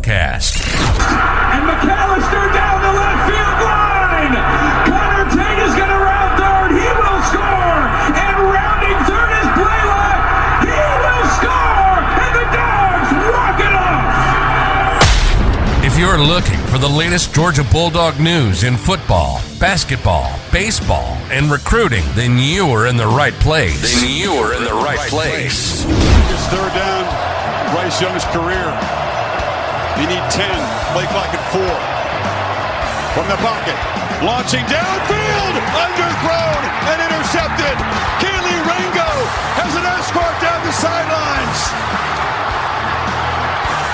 broadcast. And McAllister down the left field line. Connor Tate is going to round third. He will score. And rounding third is Blaylock. He will score. And the Dogs walk it off. If you're looking for the latest Georgia Bulldog news in football, basketball, baseball, and recruiting, then you are in the right place. It's third down, Bryce Young's career. You need 10, play clock at 4. From the pocket, launching downfield, underthrown and intercepted. Keely Ringo has an escort down the sidelines.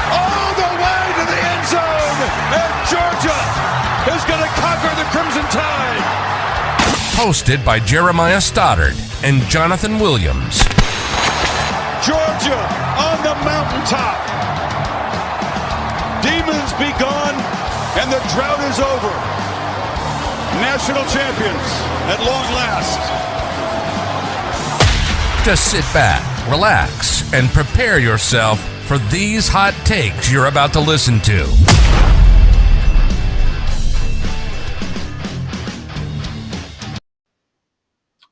All the way to the end zone, and Georgia is going to conquer the Crimson Tide. Hosted by Jeremiah Stoddard and Jonathan Williams. Georgia on the mountaintop. Demons be gone, and the drought is over. National champions at long last. Just sit back, relax, and prepare yourself for these hot takes you're about to listen to.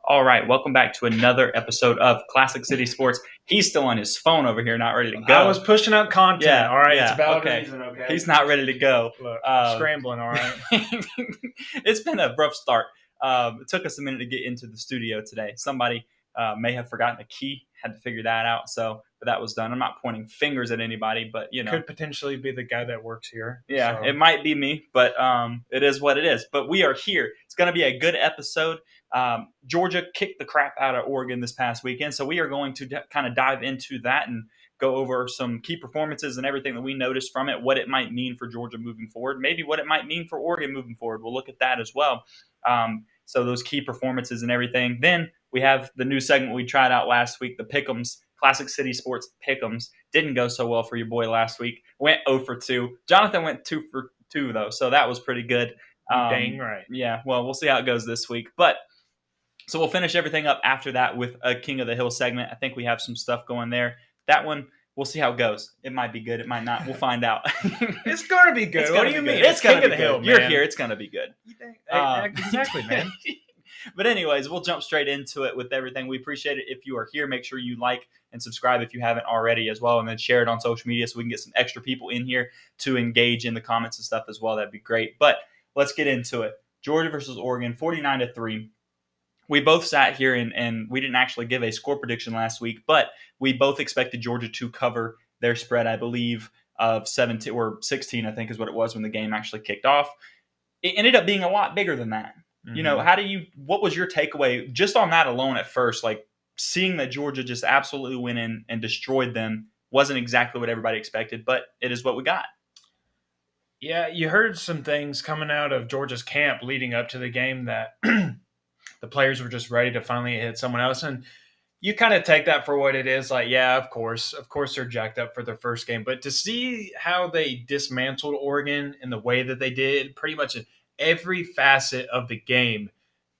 All right, welcome back to another episode of Classic City Sports. He's still on his phone over here, not ready to go. I was pushing out content. Yeah, all right, yeah, it's valid okay. reason, okay? He's not ready to go. Look, scrambling, all right? It's been a rough start. It took us a minute to get into the studio today. Somebody may have forgotten a key, had to figure that out, but that was done. I'm not pointing fingers at anybody, but, you know. Could potentially be the guy that works here. Yeah, so. It might be me, but it is what it is. But we are here. It's going to be a good episode. Georgia kicked the crap out of Oregon this past weekend, so we are going to kind of dive into that and go over some key performances and everything that we noticed from it, what it might mean for Georgia moving forward, maybe what it might mean for Oregon moving forward. We'll look at that as well. So those key performances and everything. Then we have the new segment we tried out last week, the Pick'ems, Classic City Sports Pick'ems. Didn't go so well for your boy last week. Went 0 for 2. Jonathan went 2 for 2, though, so that was pretty good. Dang right. Yeah, well, we'll see how it goes this week. So we'll finish everything up after that with a King of the Hill segment. I think we have some stuff going there. That one, we'll see how it goes. It might be good. It might not. We'll find out. It's going to be good. What do you mean? It's King of the Hill, Hill. You're here. It's going to be good. Exactly, man. But anyways, we'll jump straight into it with everything. We appreciate it if you are here. Make sure you like and subscribe if you haven't already as well, and then share it on social media so we can get some extra people in here to engage in the comments and stuff as well. That'd be great. But let's get into it. Georgia versus Oregon, 49-3. We both sat here and we didn't actually give a score prediction last week, but we both expected Georgia to cover their spread, I believe, of 17 or 16, I think is what it was when the game actually kicked off. It ended up being a lot bigger than that. Mm-hmm. You know, what was your takeaway just on that alone at first? Like seeing that Georgia just absolutely went in and destroyed them wasn't exactly what everybody expected, but it is what we got. Yeah, you heard some things coming out of Georgia's camp leading up to the game that the players were just ready to finally hit someone else. And you kind of take that for what it is. Like, yeah, of course they're jacked up for their first game. But to see how they dismantled Oregon in the way that they did, pretty much in every facet of the game,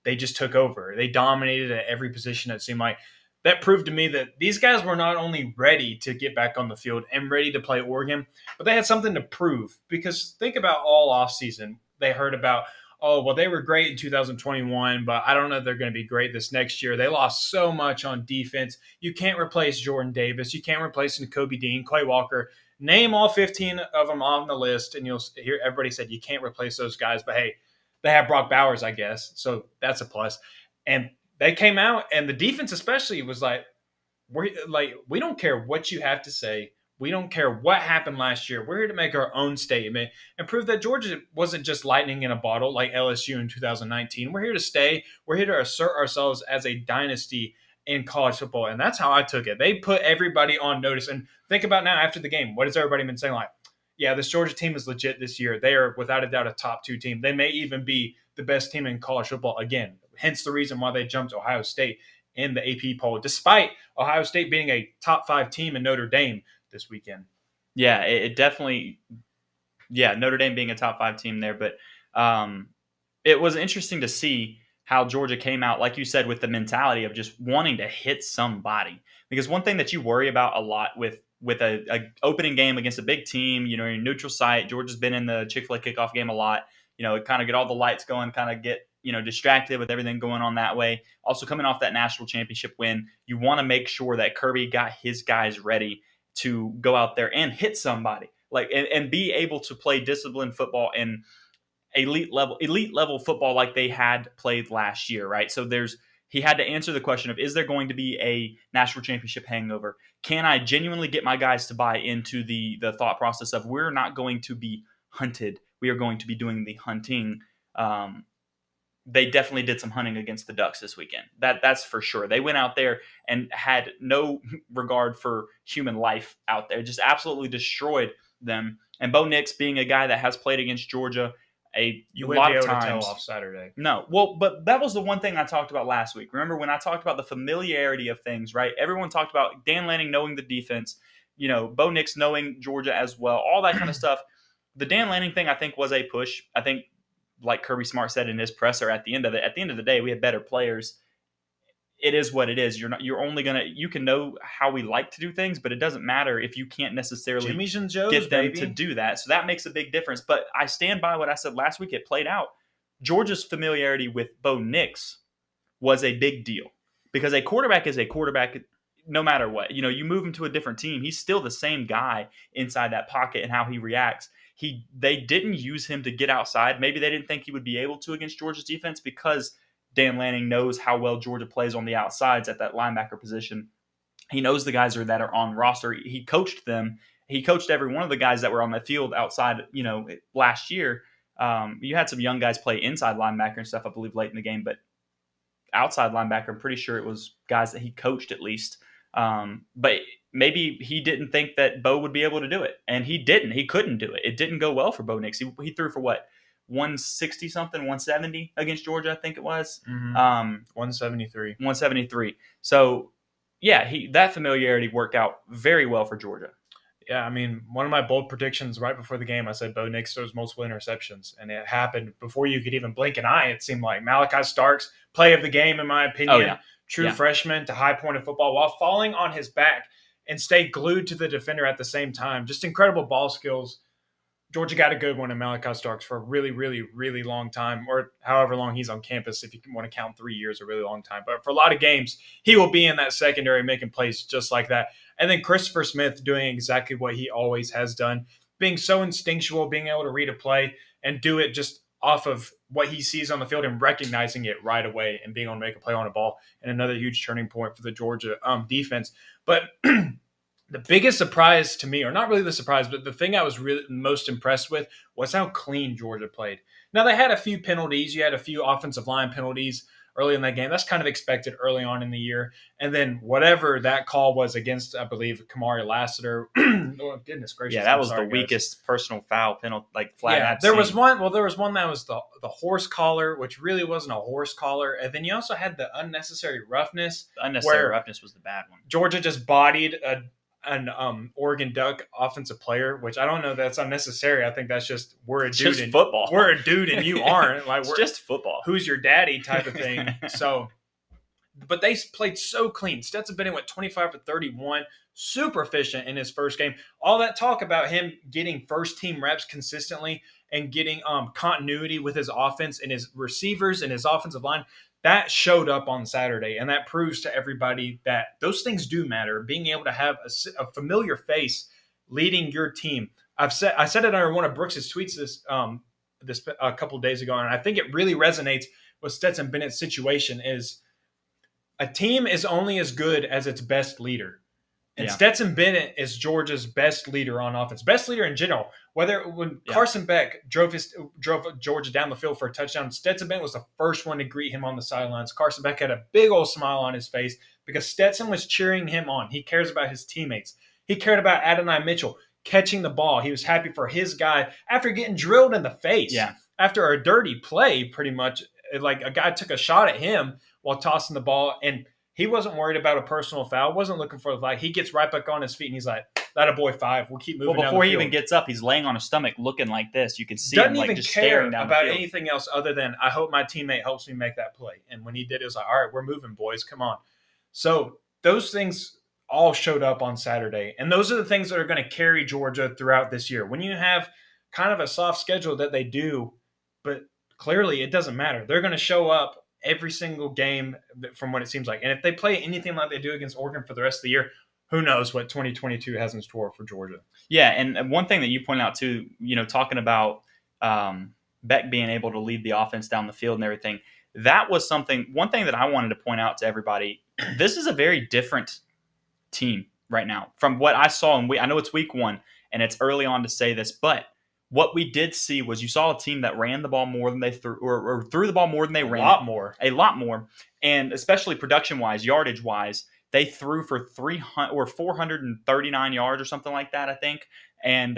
they just took over. They dominated at every position, it seemed like. That proved to me that these guys were not only ready to get back on the field and ready to play Oregon, but they had something to prove. Because think about all offseason, they heard about, oh, well, they were great in 2021, but I don't know if they're going to be great this next year. They lost so much on defense. You can't replace Jordan Davis. You can't replace Nakobe Dean, Quay Walker. Name all 15 of them on the list, and you'll hear everybody said you can't replace those guys. But, hey, they have Brock Bowers, I guess, so that's a plus. And they came out, and the defense especially was like, we don't care what you have to say. We don't care what happened last year. We're here to make our own statement and prove that Georgia wasn't just lightning in a bottle like LSU in 2019. We're here to stay. We're here to assert ourselves as a dynasty in college football, and that's how I took it. They put everybody on notice. And think about now after the game, what has everybody been saying? Like, yeah, this Georgia team is legit this year. They are without a doubt a top 2 team. They may even be the best team in college football again. Hence the reason why they jumped Ohio State in the AP poll, despite Ohio State being a top 5 team in Notre Dame this weekend. Yeah, it definitely – yeah, Notre Dame being a top 5 team there. But it was interesting to see how Georgia came out, like you said, with the mentality of just wanting to hit somebody. Because one thing that you worry about a lot with with a opening game against a big team, you know, your neutral site. Georgia's been in the Chick-fil-A kickoff game a lot. You know, kind of get all the lights going, kind of get, you know, distracted with everything going on that way. Also coming off that national championship win, you want to make sure that Kirby got his guys ready to go out there and hit somebody, like and be able to play disciplined football and elite level football like they had played last year, right? So he had to answer the question of, is there going to be a national championship hangover? Can I genuinely get my guys to buy into the thought process of, we're not going to be hunted, we are going to be doing the hunting? They definitely did some hunting against the Ducks this weekend. That's for sure. They went out there and had no regard for human life out there, just absolutely destroyed them. And Bo Nix, being a guy that has played against Georgia a lot of times, to tell off Saturday. No, well, but that was the one thing I talked about last week. Remember when I talked about the familiarity of things, right? Everyone talked about Dan Lanning knowing the defense, you know, Bo Nix knowing Georgia as well, all that kind of stuff. The Dan Lanning thing, I think, was a push. I think, like Kirby Smart said in his presser at the end of the day, we had better players. It is what it is. You can know how we like to do things, but it doesn't matter if you can't necessarily Jimmy's and Joe's, get them baby. to do that. So that makes a big difference. But I stand by what I said last week. It played out. Georgia's familiarity with Bo Nix was a big deal, because a quarterback is a quarterback no matter what. You know, you move him to a different team, he's still the same guy inside that pocket and how he reacts. They didn't use him to get outside. Maybe they didn't think he would be able to against Georgia's defense, because Dan Lanning knows how well Georgia plays on the outsides at that linebacker position. He knows the guys that are on roster. He coached them. He coached every one of the guys that were on the field outside, you know, last year. You had some young guys play inside linebacker and stuff, I believe, late in the game, but outside linebacker, I'm pretty sure it was guys that he coached at least. But maybe he didn't think that Bo would be able to do it, and he didn't. He couldn't do it. It didn't go well for Bo Nix. He threw for what? 160 something, 170 against Georgia, I think it was. 173. 173. So, yeah, that familiarity worked out very well for Georgia. Yeah, I mean, one of my bold predictions right before the game, I said Bo Nix throws multiple interceptions, and it happened before you could even blink an eye. It seemed like Malachi Starks, play of the game, in my opinion. True freshman to high point of football while falling on his back and stay glued to the defender at the same time. Just incredible ball skills. Georgia got a good one in Malachi Starks for a really, really, really long time, or however long he's on campus, if you want to count 3 years, a really long time. But for a lot of games, he will be in that secondary making plays just like that. And then Christopher Smith doing exactly what he always has done, being so instinctual, being able to read a play and do it just off of what he sees on the field and recognizing it right away and being able to make a play on a ball. And another huge turning point for the Georgia defense. But the biggest surprise to me, or not really the surprise, but the thing I was really most impressed with was how clean Georgia played. Now, they had a few penalties. You had a few offensive line penalties early in that game. That's kind of expected early on in the year. And then whatever that call was against, I believe, Kamari Lassiter. Oh, goodness gracious. Yeah, that was the weakest personal foul penalty, like flag. Yeah, there was one that was the horse collar, which really wasn't a horse collar. And then you also had the unnecessary roughness. The unnecessary roughness was the bad one. Georgia just bodied an Oregon Duck offensive player, which I don't know that's unnecessary. I think that's just we're a dude and football. We're a dude and you aren't. Like it's just football. Who's your daddy type of thing. So, but they played so clean. Stetson Bennett went 25 for 31, super efficient in his first game. All that talk about him getting first team reps consistently and getting continuity with his offense and his receivers and his offensive line. That showed up on Saturday, and that proves to everybody that those things do matter. Being able to have a familiar face leading your team. I said it under one of Brooks's tweets this a couple of days ago, and I think it really resonates with Stetson Bennett's situation. Is a team is only as good as its best leader. And Stetson Bennett is Georgia's best leader on offense, best leader in general. When Carson Beck drove Georgia down the field for a touchdown, Stetson Bennett was the first one to greet him on the sidelines. Carson Beck had a big old smile on his face because Stetson was cheering him on. He cares about his teammates. He cared about Adonai Mitchell catching the ball. He was happy for his guy after getting drilled in the face. Yeah. After a dirty play, pretty much, like a guy took a shot at him while tossing the ball, and he wasn't worried about a personal foul, wasn't looking for the flag. He gets right back on his feet, and he's like, that a boy 5. We'll keep moving. Well, before he even gets up, he's laying on his stomach looking like this. You can see Doesn't him like even just care staring down about the field. anything else other than, I hope my teammate helps me make that play. And when he did, it was like, all right, we're moving, boys. Come on. So those things all showed up on Saturday. And those are the things that are going to carry Georgia throughout this year. When you have kind of a soft schedule that they do, but clearly it doesn't matter. They're going to show up every single game from what it seems like. And if they play anything like they do against Oregon for the rest of the year, who knows what 2022 has in store for Georgia. Yeah, and one thing that you pointed out too, talking about Beck being able to lead the offense down the field and everything, that was one thing that I wanted to point out to everybody. This is a very different team right now from what I saw. And I know it's week 1 and it's early on to say this, but what we did see was you saw a team that ran the ball more than they threw, or threw the ball more than they ran. A lot more. And especially production-wise, yardage-wise, they threw for 439 yards or something like that, I think. And,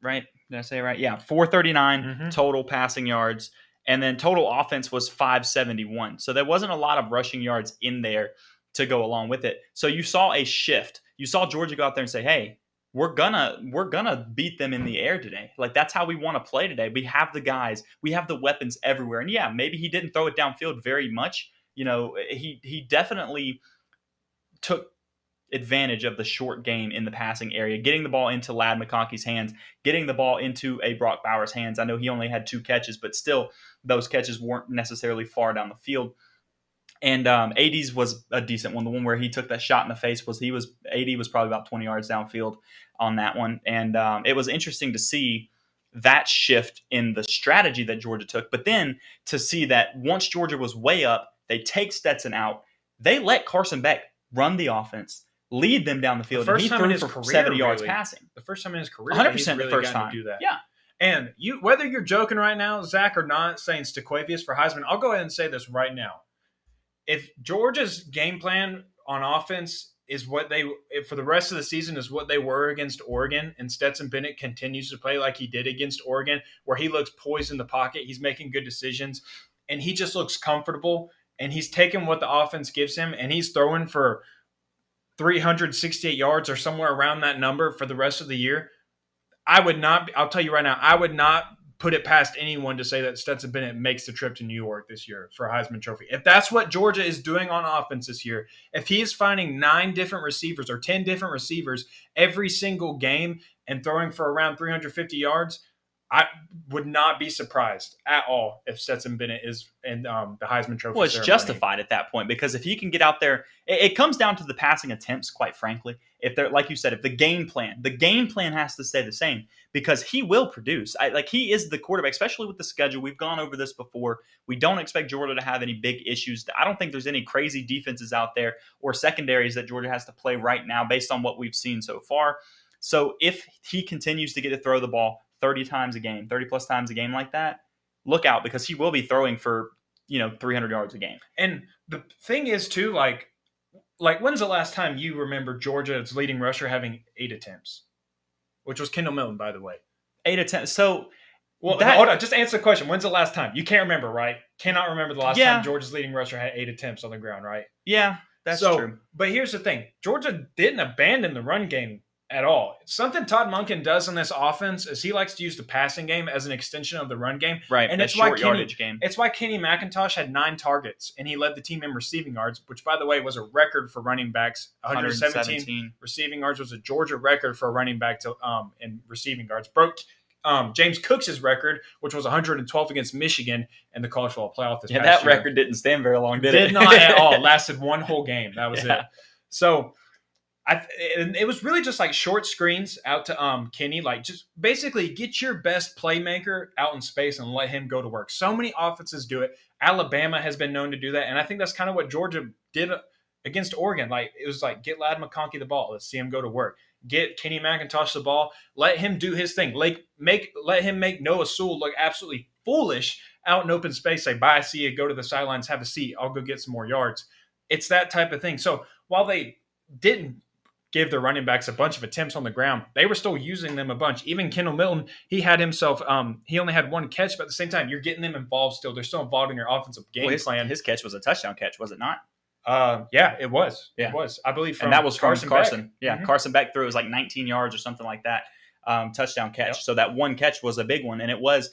right? Did I say it right? Yeah, 439 total passing yards. And then total offense was 571. So there wasn't a lot of rushing yards in there to go along with it. So you saw a shift. You saw Georgia go out there and say, hey, we're gonna beat them in the air today. Like, that's how we want to play today. We have the guys, we have the weapons everywhere. And yeah, maybe he didn't throw it downfield very much. He definitely took advantage of the short game in the passing area, getting the ball into Ladd McConkey's hands, getting the ball into a Brock Bowers' hands. I know he only had 2 catches, but still those catches weren't necessarily far down the field. And AD's was a decent one. The one where he took that shot in the face AD was probably about 20 yards downfield on that one. And it was interesting to see that shift in the strategy that Georgia took. But then to see that once Georgia was way up, they take Stetson out. They let Carson Beck run the offense, lead them down the field. The first and he time threw in his for career, 70 yards really. passing. The first time in his career, 100% the first time. To do that. Yeah. And whether you're joking right now, Zach, or not, saying Staquavius for Heisman, I'll go ahead and say this right now. If Georgia's game plan on offense is for the rest of the season is what they were against Oregon, and Stetson Bennett continues to play like he did against Oregon, where he looks poised in the pocket, he's making good decisions, and he just looks comfortable, and he's taking what the offense gives him, and he's throwing for 368 yards or somewhere around that number for the rest of the year, I'll tell you right now, I would not put it past anyone to say that Stetson Bennett makes the trip to New York this year for a Heisman Trophy. If that's what Georgia is doing on offense this year, if he is finding 9 different receivers or 10 different receivers every single game and throwing for around 350 yards, I would not be surprised at all if Stetson Bennett is in the Heisman Trophy. Well, it's justified at that point, because if he can get out there, it comes down to the passing attempts, quite frankly. If they're, like you said, if the game plan has to stay the same, because he will produce. He is the quarterback, especially with the schedule. We've gone over this before. We don't expect Georgia to have any big issues. I don't think there's any crazy defenses out there or secondaries that Georgia has to play right now based on what we've seen so far. So if he continues to get to throw the ball 30 plus times a game like that, look out, because he will be throwing for 300 yards a game. And the thing is too, like when's the last time you remember Georgia's leading rusher having 8 attempts, which was Kendall Milton, by the way? 8 attempts. So, hold on, just answer the question. When's the last time? You can't remember, right? Cannot remember the last time Georgia's leading rusher had 8 attempts on the ground, right? Yeah, that's true. But here's the thing: Georgia didn't abandon the run game at all. Something Todd Monken does in this offense is he likes to use the passing game as an extension of the run game. Right, and it's short yardage game. It's why Kenny McIntosh had 9 targets, and he led the team in receiving yards, which, by the way, was a record for running backs. 117 receiving yards was a Georgia record for a running back in receiving yards. Broke James Cook's record, which was 112 against Michigan in the college football playoff this past year. That record didn't stand very long, did it? Did not at all. It lasted one whole game. That was it. So it was really just like short screens out to Kenny, like just basically get your best playmaker out in space and let him go to work. So many offenses do it. Alabama has been known to do that, and I think that's kind of what Georgia did against Oregon. Like, it was like, get Ladd McConkey the ball, let's see him go to work. Get Kenny McIntosh the ball, let him do his thing. Let him make Noah Sewell look absolutely foolish out in open space. Say, bye, see you, go to the sidelines, have a seat, I'll go get some more yards. It's that type of thing. So while they didn't give their running backs a bunch of attempts on the ground, they were still using them a bunch. Even Kendall Milton, he had himself, he only had 1 catch, but at the same time, you're getting them involved still. They're still involved in your offensive game plan. His catch was a touchdown catch, was it not? Yeah, it was. Yeah. It was. I believe and that was from Carson. Beck. Yeah, Mm-hmm. Carson Beck threw it was like 19 yards or something like that, touchdown catch. Yep. So that 1 catch was a big one, and it was.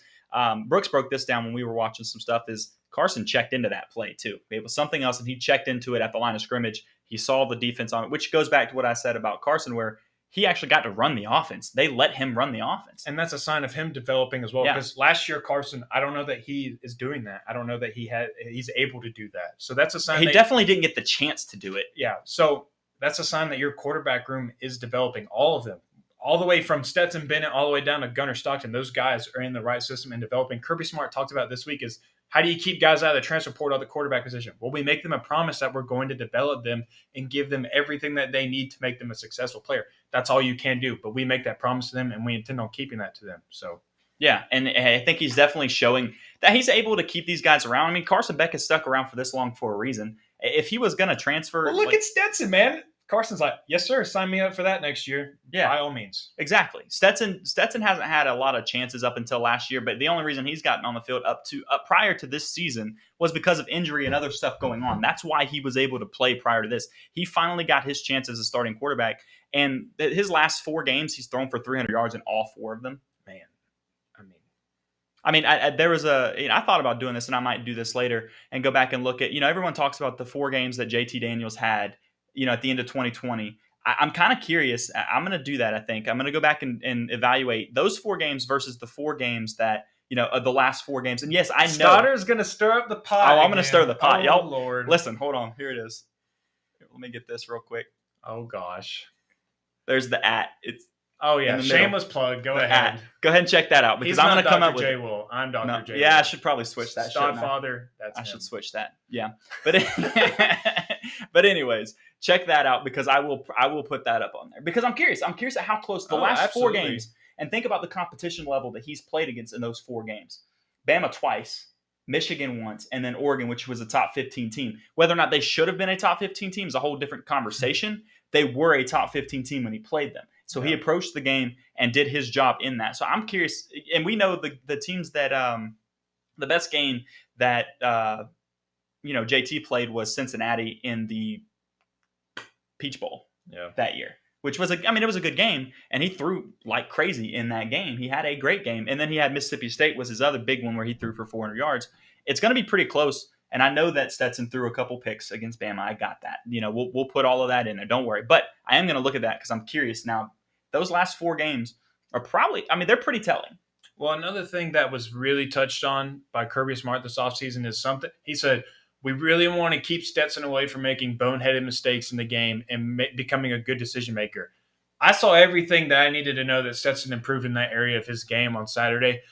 Brooks broke this down when we were watching some stuff. Is Carson checked into that play too. It was something else, and he checked into it at the line of scrimmage. He saw the defense on it, which goes back to what I said about Carson, where he actually got to run the offense. They let him run the offense. And that's a sign of him developing as well. Because last year, Carson, I don't know that he is doing that. I don't know that he's able to do that. So that's a sign. He definitely didn't get the chance to do it. Yeah. So that's a sign that your quarterback room is developing, all of them. All the way from Stetson Bennett all the way down to Gunnar Stockton. Those guys are in the right system and developing. Kirby Smart talked about this week is, how do you keep guys out of the transfer portal at the quarterback position? Well, we make them a promise that we're going to develop them and give them everything that they need to make them a successful player. That's all you can do. But we make that promise to them, and we intend on keeping that to them. So, yeah, and I think he's definitely showing that he's able to keep these guys around. I mean, Carson Beck has stuck around for this long for a reason. If he was going to transfer, well, look at Stetson, man. Carson's like, yes, sir, sign me up for that next year. Yeah, by all means. Exactly. Stetson hasn't had a lot of chances up until last year, but the only reason he's gotten on the field up prior to this season was because of injury and other stuff going on. That's why he was able to play prior to this. He finally got his chance as a starting quarterback, and his last 4 games, he's thrown for 300 yards in all 4 of them. Man, there was I thought about doing this, and I might do this later and go back and look at, everyone talks about the 4 games that JT Daniels had, at the end of 2020. I'm kind of curious. I'm going to do that, I think. I'm going to go back and evaluate those 4 games versus the 4 games that, the last 4 games. And yes, I know. Stotter's going to stir up the pot. Oh, I'm going to stir the pot. Oh, Y'all, Lord. Listen, hold on. Here it is. Let me get this real quick. Oh, gosh. There's the @ It's shameless plug. Go ahead. Go ahead and check that out, because I'm going to come up with. J-Will. I'm Dr. J. Yeah, I should probably switch that. Stodfather. I should switch that. Yeah, but anyways, check that out, because I will put that up on there, because I'm curious. I'm curious at how close the last absolutely. 4 games, and think about the competition level that he's played against in those 4 games. Bama twice, Michigan once, and then Oregon, which was a top 15 team. Whether or not they should have been a top 15 team is a whole different conversation. They were a top 15 team when he played them. So he approached the game and did his job in that. So I'm curious, and we know the teams that the best game that JT played was Cincinnati in the Peach Bowl that year, which was it was a good game, and he threw like crazy in that game. He had a great game, and then he had Mississippi State was his other big one where he threw for 400 yards. It's going to be pretty close, and I know that Stetson threw a couple picks against Bama. I got that. We'll put all of that in there. Don't worry. But I am going to look at that because I'm curious now. Those last 4 games are probably, they're pretty telling. Well, another thing that was really touched on by Kirby Smart this offseason is something. He said, we really want to keep Stetson away from making boneheaded mistakes in the game and becoming a good decision maker. I saw everything that I needed to know that Stetson improved in that area of his game on Saturday.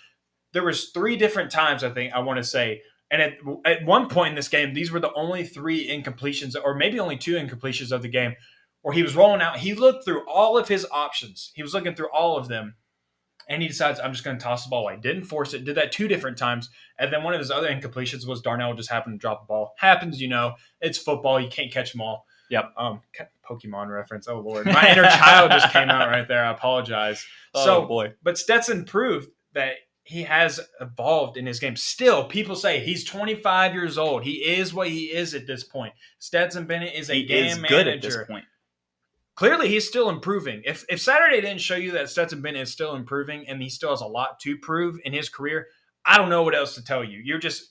There was 3 different times, I want to say. And at one point in this game, these were the only 3 incompletions, or maybe only 2 incompletions of the game, where he was rolling out. He looked through all of his options. He was looking through all of them. And he decides, I'm just going to toss the ball away. Didn't force it. Did that 2 different times. And then one of his other incompletions was Darnell just happened to drop the ball. Happens, It's football. You can't catch them all. Yep. Pokemon reference. Oh, Lord. My inner child just came out right there. I apologize. Oh, boy. But Stetson proved that he has evolved in his game. Still, people say he's 25 years old. He is what he is at this point. Stetson Bennett is a game manager. Good at this point. Clearly, he's still improving. If Saturday didn't show you that Stetson Bennett is still improving and he still has a lot to prove in his career, I don't know what else to tell you. You're just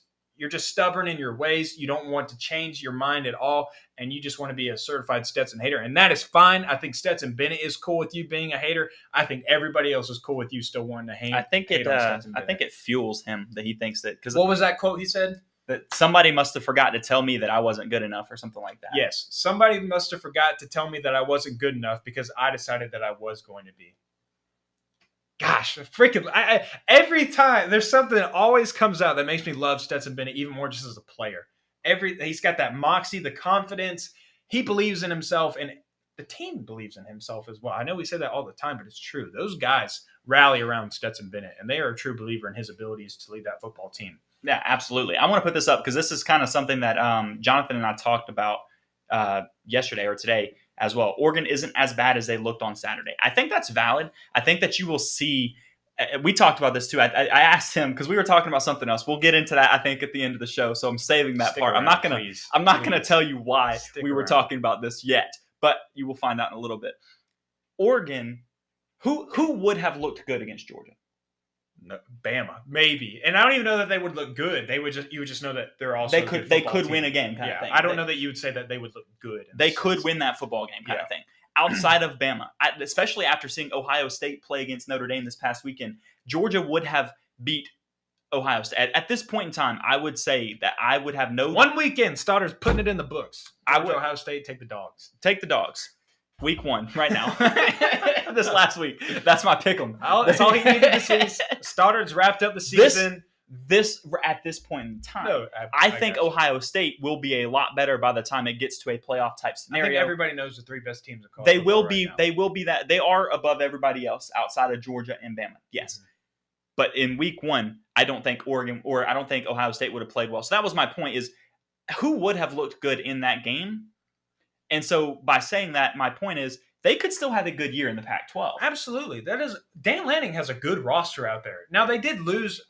stubborn in your ways. You don't want to change your mind at all, and you just want to be a certified Stetson hater, and that is fine. I think Stetson Bennett is cool with you being a hater. I think everybody else is cool with you still wanting to hate. I think it fuels him that he thinks that. Because what was that quote he said? That somebody must have forgot to tell me that I wasn't good enough or something like that. Yes, somebody must have forgot to tell me that I wasn't good enough because I decided that I was going to be. Gosh, freaking! Every time there's something that always comes out that makes me love Stetson Bennett even more just as a player. He's got that moxie, the confidence. He believes in himself, and the team believes in himself as well. I know we say that all the time, but it's true. Those guys rally around Stetson Bennett, and they are a true believer in his abilities to lead that football team. Yeah, absolutely. I want to put this up because this is kind of something that Jonathan and I talked about yesterday or today as well. Oregon isn't as bad as they looked on Saturday. I think that's valid. I think that you will see – we talked about this too. I asked him because we were talking about something else. We'll get into that, I think, at the end of the show, so I'm saving that part. I'm not going to tell you why we were talking about this yet, but you will find out in a little bit. Oregon, who would have looked good against Georgia? No, Bama, maybe. And I don't even know that they would look good. You would just know that they're also they could win a game kind of thing. I don't know that you would say that they would look good. They could win that football game kind of thing. Outside of Bama, especially after seeing Ohio State play against Notre Dame this past weekend, Georgia would have beat Ohio State. At this point in time, I would say that I would have no... One weekend, Stoddard's putting it in the books. Ohio State, take the dogs. Take the dogs. Week 1, right now. This last week. That's my pick 'em. That's all he needed to see. Stoddard's wrapped up the season. At this point in time, I think Ohio State will be a lot better by the time it gets to a playoff type scenario. I think everybody knows the 3 best teams in college They will be. They will be that. They are above everybody else outside of Georgia and Bama. Yes, mm-hmm. But in week 1, I don't think I don't think Ohio State would have played well. So that was my point: is who would have looked good in that game? And so by saying that, my point is they could still have a good year in the Pac-12. Absolutely. Dan Lanning has a good roster out there. Now they did lose.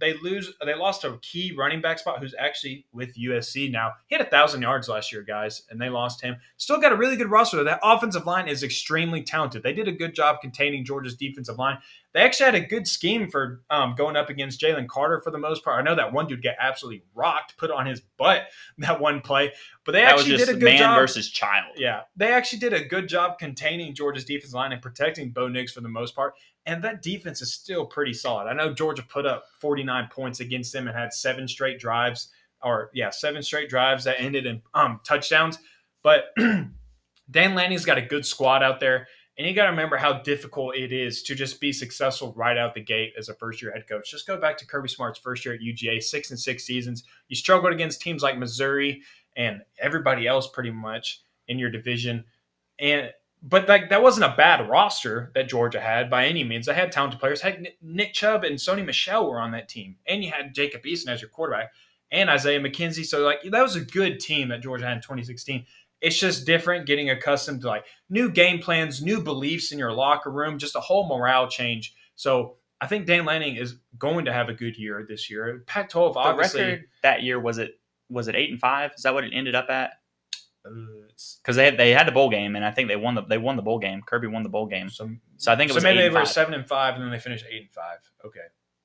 They lost a key running back spot who's actually with USC now. He had 1,000 yards last year, guys, and they lost him. Still got a really good roster. That offensive line is extremely talented. They did a good job containing Georgia's defensive line. They actually had a good scheme for going up against Jalen Carter for the most part. I know that one dude got absolutely rocked, put on his butt that one play, but they actually did a good job. Man versus child. Yeah, they actually did a good job containing Georgia's defensive line and protecting Bo Nix for the most part. And that defense is still pretty solid. I know Georgia put up 49 points against them and had 7 straight drives that ended in touchdowns. But Dan Lanning's got a good squad out there. And you got to remember how difficult it is to just be successful right out the gate as a first-year head coach. Just go back to Kirby Smart's first year at UGA, 6-6 seasons. You struggled against teams like Missouri and everybody else pretty much in your division. But that wasn't a bad roster that Georgia had by any means. They had talented players. Heck, Nick Chubb and Sony Michel were on that team. And you had Jacob Eason as your quarterback and Isaiah McKenzie. So that was a good team that Georgia had in 2016. It's just different getting accustomed to new game plans, new beliefs in your locker room, just a whole morale change. So I think Dan Lanning is going to have a good year this year. Pac-12, obviously. The record that year, was it 8-5? Is that what it ended up at? Because they had the bowl game, and I think they won the bowl game. Kirby won the bowl game. So I think it was 8-5. So maybe they were 7-5, and then they finished 8-5. Okay.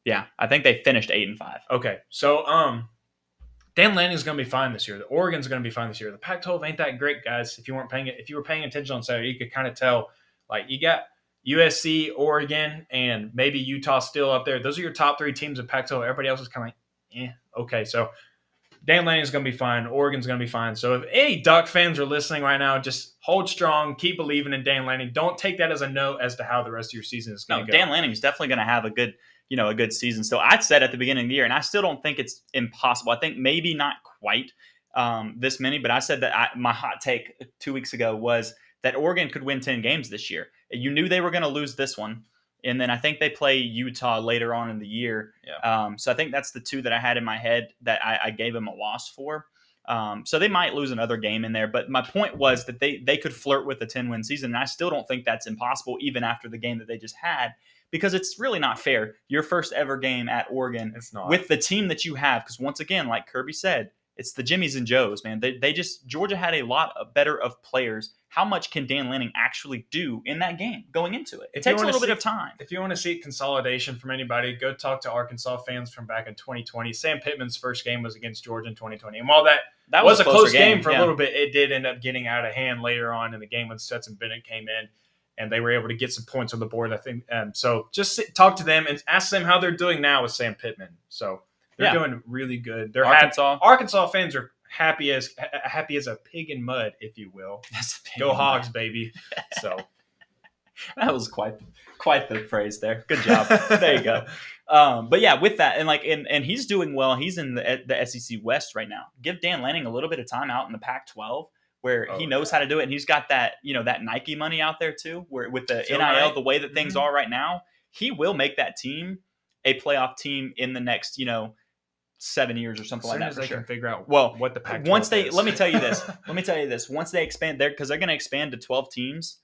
Yeah, I think they finished 8-5. Okay. So Dan Lanning's going to be fine this year. The Oregon's going to be fine this year. The Pac-12 ain't that great, guys. If you were paying attention on Saturday, you could kind of tell. You got USC, Oregon, and maybe Utah still up there. Those are your top 3 teams in Pac-12. Everybody else is kind of okay. So Dan Lanning's going to be fine. Oregon's going to be fine. So if any Duck fans are listening right now, just hold strong. Keep believing in Dan Lanning. Don't take that as a note as to how the rest of your season is going to go. Dan Lanning is definitely going to have a good season. So I said at the beginning of the year, and I still don't think it's impossible. I think maybe not quite this many, but I said that my hot take 2 weeks ago was that Oregon could win 10 games this year. You knew they were going to lose this one. And then I think they play Utah later on in the year. Yeah. So I think that's the 2 that I had in my head that I gave them a loss for. So they might lose another game in there. But my point was that they could flirt with a 10-win season. And I still don't think that's impossible, even after the game that they just had. Because it's really not fair. Your first ever game at Oregon with the team that you have. Because once again, like Kirby said, it's the Jimmies and Joes, man. Georgia had a lot better of players. How much can Dan Lanning actually do in that game going into it? It takes a little bit of time. If you want to see consolidation from anybody, go talk to Arkansas fans from back in 2020. Sam Pittman's first game was against Georgia in 2020. And while that was a close game for a little bit, it did end up getting out of hand later on in the game when Stetson Bennett came in. And they were able to get some points on the board, I think. So just talk to them and ask them how they're doing now with Sam Pittman. So they're doing really good. They're Arkansas fans are happy as a pig in mud, if you will. Go Hogs, baby. So that was quite the phrase there. Good job. There you go. But yeah, with that and he's doing well. He's in the SEC West right now. Give Dan Lanning a little bit of time out in the Pac-12. Where he knows how to do it, and he's got that Nike money out there too. Where with the NIL, the way that things are right now, he will make that team a playoff team in the next 7 years or something like that. As they can figure out what the Pac-12 is. Let me tell you this. Once they expand there, because they're going to expand to 12 teams.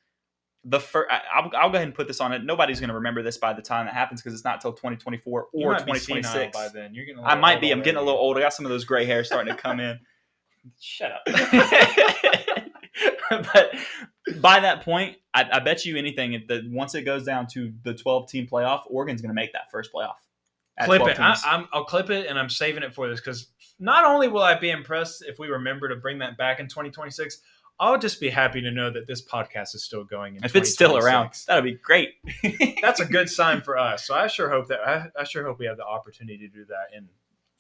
I'll go ahead and put this on it. Nobody's going to remember this by the time that happens because it's not till 2024 or 2026. By then. You're getting I might be. I'm getting a little old. I got some of those gray hairs starting to come in. Shut up. But by that point, I bet you anything that once it goes down to the 12-team playoff, Oregon's going to make that first playoff. Clip it. I'll clip it, and I'm saving it for this because not only will I be impressed if we remember to bring that back in 2026, I'll just be happy to know that this podcast is still going. If it's still around, that'll be great. That's a good sign for us. So I sure hope we have the opportunity to do that in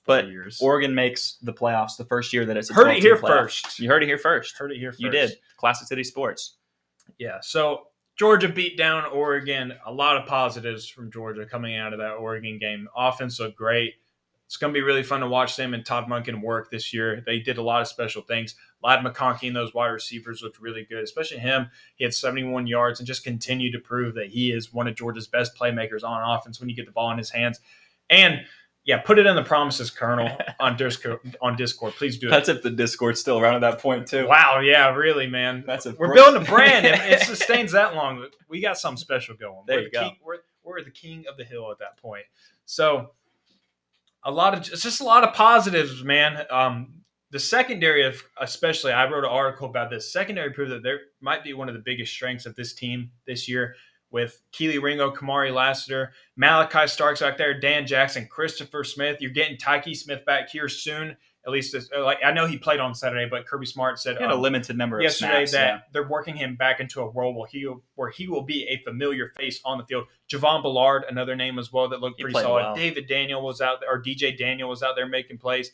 4 years. Oregon makes the playoffs the first year that it's a heard it here playoff. first. You heard it here first. Heard it here first. You did. Classic City Sports. Yeah. So Georgia beat down Oregon. A lot of positives from Georgia coming out of that Oregon game. Offense looked great. It's going to be really fun to watch them and Todd Monken work this year. They did a lot of special things. Ladd McConkey and those wide receivers looked really good, especially him. He had 71 yards and just continued to prove that he is one of Georgia's best playmakers on offense when you get the ball in his hands. And, yeah, put it in the promises, Colonel, on Discord. Please do it. That's if the Discord's still around at that point, too. Wow, yeah, really, man. We're building a brand. It sustains that long. We got something special going. There you go. We're the king of the hill at that point. So, it's just a lot of positives, man. The secondary, especially, I wrote an article about this. Secondary proved that there might be one of the biggest strengths of this team this year with Keely Ringo, Kamari Lassiter, Malachi Starks back there, Dan Jackson, Christopher Smith. You're getting Tyke Smith back here soon. At least, I know he played on Saturday, but Kirby Smart said he had a limited number of yesterday snaps, that they're working him back into a role where he will be a familiar face on the field. Javon Ballard, another name as well that looked pretty solid. Well. David Daniel was out there, or DJ Daniel was out there making plays.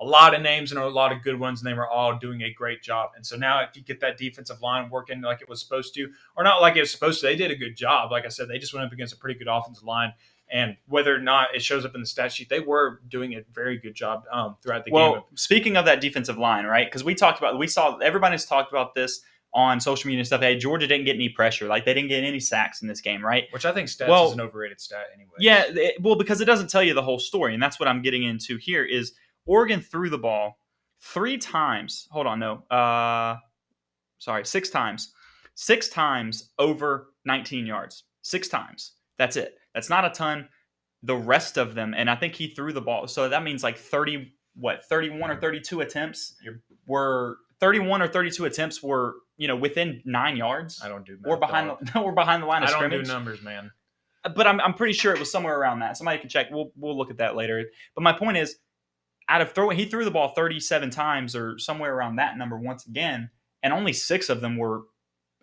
A lot of names and a lot of good ones, and they were all doing a great job. And so now if you get that defensive line working like it was supposed to, or not like it was supposed to, they did a good job. Like I said, they just went up against a pretty good offensive line. And whether or not it shows up in the stat sheet, they were doing a very good job throughout the game. Well, speaking of that defensive line, right? Because everybody's talked about this on social media and stuff. Hey, Georgia didn't get any pressure. Like, they didn't get any sacks in this game, right? Which I think stats is an overrated stat anyway. Yeah, because it doesn't tell you the whole story. And that's what I'm getting into here is Oregon threw the ball 3 times. Hold on, no. 6 times. 6 times over 19 yards. 6 times. That's it. That's not a ton. The rest of them, and I think he threw the ball. So that means like 31 or 32 attempts were 31 or 32 attempts were, within 9 yards. I don't do math. We're behind the line of scrimmage. I don't do numbers, man. But I'm pretty sure it was somewhere around that. Somebody can check. We'll look at that later. But my point is, he threw the ball 37 times or somewhere around that number once again, and only 6 of them were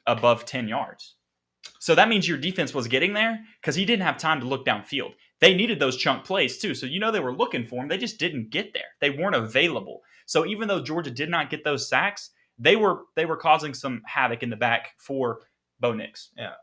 above 10 yards. So that means your defense was getting there because he didn't have time to look downfield. They needed those chunk plays too. So they were looking for them. They just didn't get there. They weren't available. So even though Georgia did not get those sacks, they were causing some havoc in the back for Bo Nix. Yeah.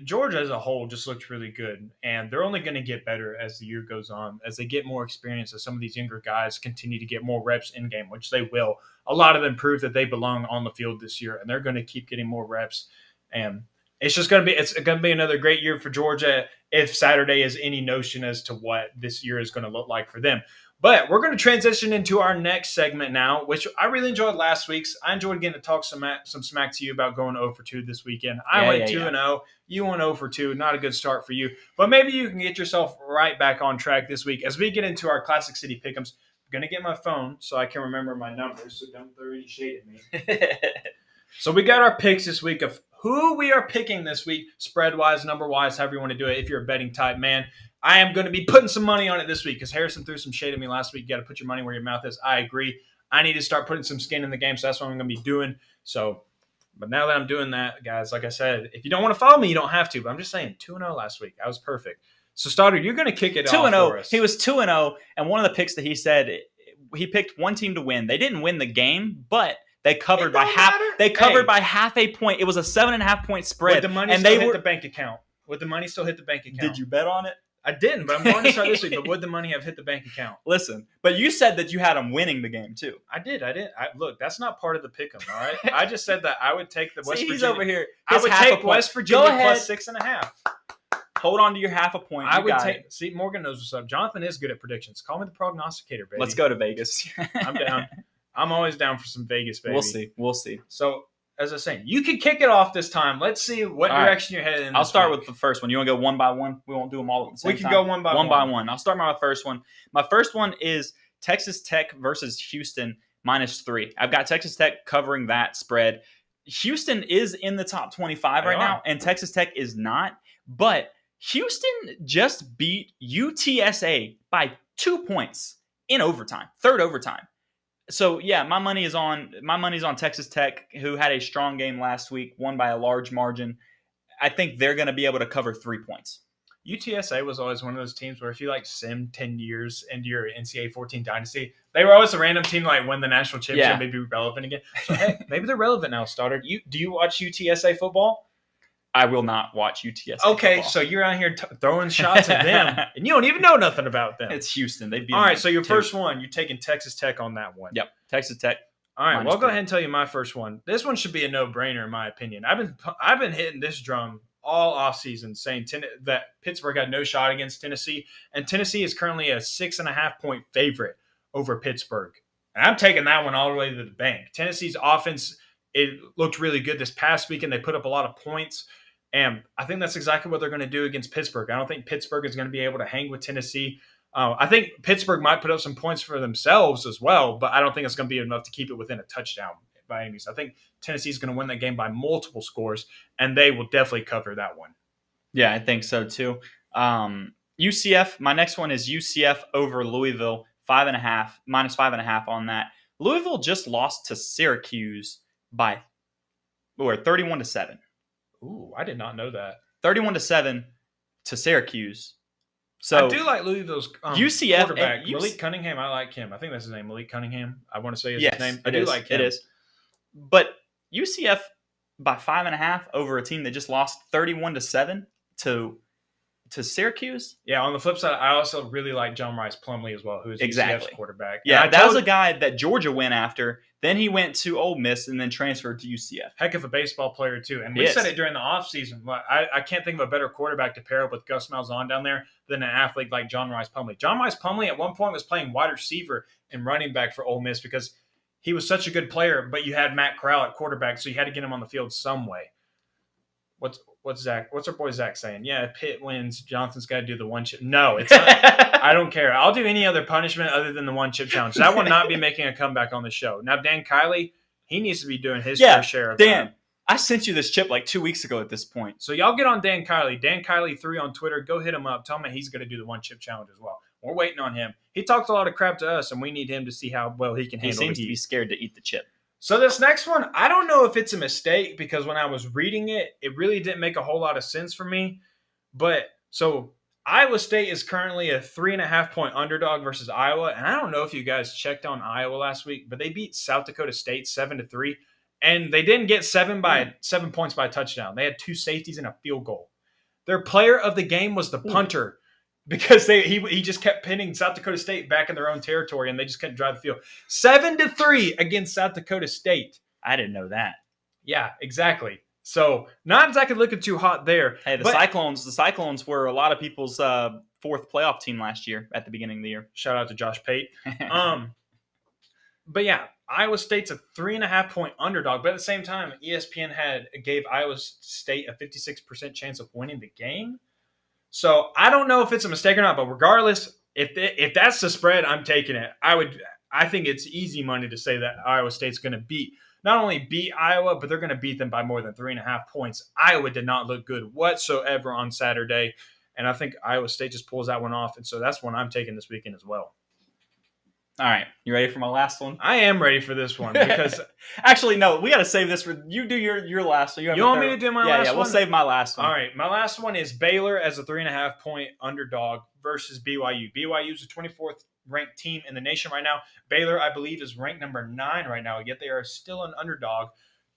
Georgia as a whole just looks really good, and they're only going to get better as the year goes on, as they get more experience, as some of these younger guys continue to get more reps in game, which they will. A lot of them prove that they belong on the field this year, and they're going to keep getting more reps. And it's going to be another great year for Georgia if Saturday is any notion as to what this year is going to look like for them. But we're going to transition into our next segment now, which I really enjoyed last week's. I enjoyed getting to talk some smack to you about going 0 for 2 this weekend. I went 2-0. You went 0 for 2. Not a good start for you. But maybe you can get yourself right back on track this week. As we get into our Classic City Pick'ems, I'm going to get my phone so I can remember my numbers, so don't throw any shade at me. So we got our picks this week of who we are picking this week, spread-wise, number-wise, however you want to do it. If you're a betting type man, I am going to be putting some money on it this week because Harrison threw some shade at me last week. You got to put your money where your mouth is. I agree. I need to start putting some skin in the game, so that's what I'm going to be doing. But now that I'm doing that, guys, like I said, if you don't want to follow me, you don't have to. But I'm just saying, 2-0 last week. I was perfect. So, Stoddard, you're going to kick it off for us. He was 2-0, and one of the picks that he said, he picked one team to win. They didn't win the game, but they covered by half. They covered by half a point. It was a 7.5-point spread. Would the money still hit the bank account? Would the money still hit the bank account? Did you bet on it? I didn't, but I'm going to start this week. But would the money have hit the bank account? Listen, but you said that you had them winning the game too. I did. Look, that's not part of the pick'em. All right. I just said that I would take the West Virginia. He's over here. I would take West Virginia plus 6.5. Hold on to your half a point. I would take. See, Morgan knows what's up. Jonathan is good at predictions. Call me the prognosticator, baby. Let's go to Vegas. I'm down. I'm always down for some Vegas, baby. We'll see. So, as I was saying, you can kick it off this time. Let's see what direction you're headed in. I'll start with the first one. You want to go one by one? We won't do them all at the same time. We can go one by one. One by one. I'll start my first one. My first one is Texas Tech versus Houston. -3. I've got Texas Tech covering that spread. Houston is in the top 25 right now, and Texas Tech is not. But Houston just beat UTSA by 2 points in overtime, third overtime. So yeah, my money's on Texas Tech, who had a strong game last week, won by a large margin. I think they're going to be able to cover 3 points. UTSA was always one of those teams where if you like sim 10 years into your NCAA 14 dynasty, they were always a random team to like win the national championship, maybe relevant again. So hey, maybe they're relevant now, Stoddard. Do you watch UTSA football? I will not watch UTSA Okay, football. so you're out here throwing shots at them, and you don't even know nothing about them. It's Houston. They beat All them right, so your 2. first one, you're taking Texas Tech on that one. Yep, Texas Tech. All right, well, I'll go -3. ahead and tell you my first one. This one should be a no-brainer in my opinion. I've been hitting this drum all offseason saying that Pittsburgh had no shot against Tennessee, and Tennessee is currently a 6.5-point favorite over Pittsburgh. And I'm taking that one all the way to the bank. Tennessee's offense, it looked really good this past weekend. They put up a lot of points, and I think that's exactly what they're going to do against Pittsburgh. I don't think Pittsburgh is going to be able to hang with Tennessee. I think Pittsburgh might put up some points for themselves as well, but I don't think it's going to be enough to keep it within a touchdown by any means. I think Tennessee's going to win that game by multiple scores, and they will definitely cover that one. Yeah, I think so too. UCF, my next one is UCF over Louisville, -5.5 on that. Louisville just lost to Syracuse by 31-7. Ooh, I did not know that. 31-7 to Syracuse. So I do like Louisville's UCF quarterback. Malik Cunningham, I like him. I think that's his name, Malik Cunningham. I want to say his name. I do like him. It is. But UCF by 5.5 over a team that just lost 31-7 to Syracuse. Yeah, on the flip side, I also really like John Rice Plumlee as well, who is UCF's quarterback. Yeah, that was a guy that Georgia went after. Then he went to Ole Miss and then transferred to UCF. Heck of a baseball player, too. And we said it during the offseason. I can't think of a better quarterback to pair up with Gus Malzahn down there than an athlete like John Rice Plumlee. John Rice Plumlee at one point was playing wide receiver and running back for Ole Miss because he was such a good player, but you had Matt Corral at quarterback, so you had to get him on the field some way. What's our boy Zach saying? Yeah, if Pitt wins, Johnson's got to do the one chip. No, it's not. I don't care. I'll do any other punishment other than the one chip challenge. That will not be making a comeback on the show. Now, Dan Kiley, he needs to be doing his fair share of Dan, that. I sent you this chip like 2 weeks ago at this point. So y'all get on Dan Kiley. Dan Kiley 3 on Twitter. Go hit him up. Tell him he's going to do the one chip challenge as well. We're waiting on him. He talked a lot of crap to us, and we need him to see how well he can handle it. He seems to be scared to eat the chip. So this next one, I don't know if it's a mistake because when I was reading it, it really didn't make a whole lot of sense for me. But so Iowa State is currently a 3.5-point underdog versus Iowa. And I don't know if you guys checked on Iowa last week, but they beat South Dakota State 7-3. And they didn't get 7 points by a touchdown. They had 2 safeties and a field goal. Their player of the game was the punter. Because he just kept pinning South Dakota State back in their own territory, and they just couldn't drive the field. 7-3 against South Dakota State. I didn't know that. Yeah, exactly. So not exactly looking too hot there. Hey, the Cyclones were a lot of people's fourth playoff team last year at the beginning of the year. Shout out to Josh Pate. But yeah, Iowa State's a 3.5-point underdog. But at the same time, ESPN gave Iowa State a 56% chance of winning the game. So I don't know if it's a mistake or not, but regardless, if that's the spread, I'm taking it. I think it's easy money to say that Iowa State's going to not only beat Iowa, but they're going to beat them by more than 3.5 points. Iowa did not look good whatsoever on Saturday, and I think Iowa State just pulls that one off, and so that's one I'm taking this weekend as well. All right, you ready for my last one? I am ready for this one because actually, no, we got to save this for you. Do your last. So you want me to do my last one? Yeah, we'll save my last one. All right, my last one is Baylor as a 3.5-point underdog versus BYU. BYU is the 24th ranked team in the nation right now. Baylor, I believe, is ranked number 9 right now. Yet they are still an underdog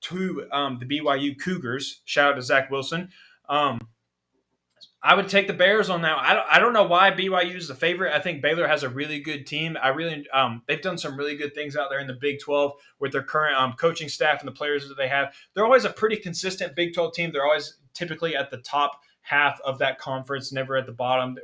to the BYU Cougars. Shout out to Zach Wilson. I would take the Bears on that. I don't know why BYU is the favorite. I think Baylor has a really good team. They've done some really good things out there in the Big 12 with their current coaching staff and the players that they have. They're always a pretty consistent Big 12 team. They're always typically at the top half of that conference, never at the bottom.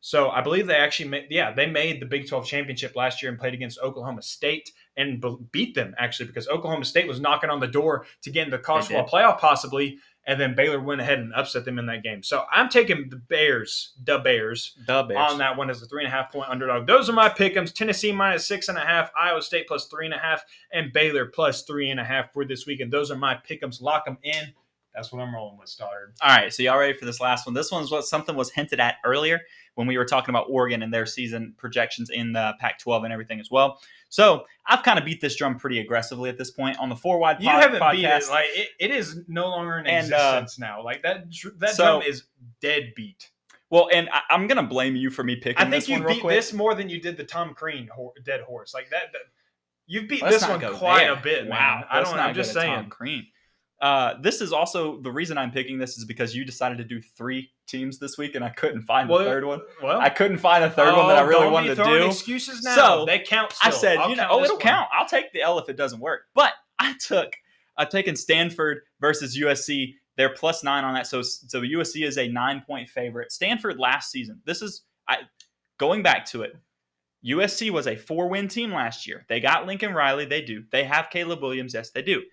So I believe they actually made the Big 12 championship last year and played against Oklahoma State and beat them actually because Oklahoma State was knocking on the door to get into the college football playoff possibly. and then Baylor went ahead and upset them in that game. So I'm taking the Bears on that one as a 3.5-point underdog. Those are my pick'ems. Tennessee minus 6.5, Iowa State plus 3.5, and Baylor plus 3.5 for this week. And those are my pick'ems. Lock them in. That's what I'm rolling with, Stoddard. All right, so y'all ready for this last one? This one's what something was hinted at earlier when we were talking about Oregon and their season projections in the Pac-12 and everything as well. So I've kind of beat this drum pretty aggressively at this point on the Four Wide You haven't podcast. beat it. Like it is no longer in And, existence now. Like that drum is dead beat. Well, and I'm gonna blame you for me picking. I think this you one real beat quick. this more than you did the Tom Crean dead horse. Like that you've beat Let's this not one go quite there. a bit. Wow, Man. I don't know. I'm go just to Tom saying. Crean. This is also the reason I'm picking this is because you decided to do 3 teams this week, and I couldn't find the third one. Well, I couldn't find a third one that I really don't wanted be to throwing do. Excuses now. So, they count. Still. I said, I'll it'll this one. count. I'll take the L if it doesn't work. But I've taken Stanford versus USC. They're plus 9 on that. So USC is a 9-point favorite. Stanford last season. Going back to it. USC was a 4-win team last year. They got Lincoln Riley. They do. They have Caleb Williams. Yes, they do.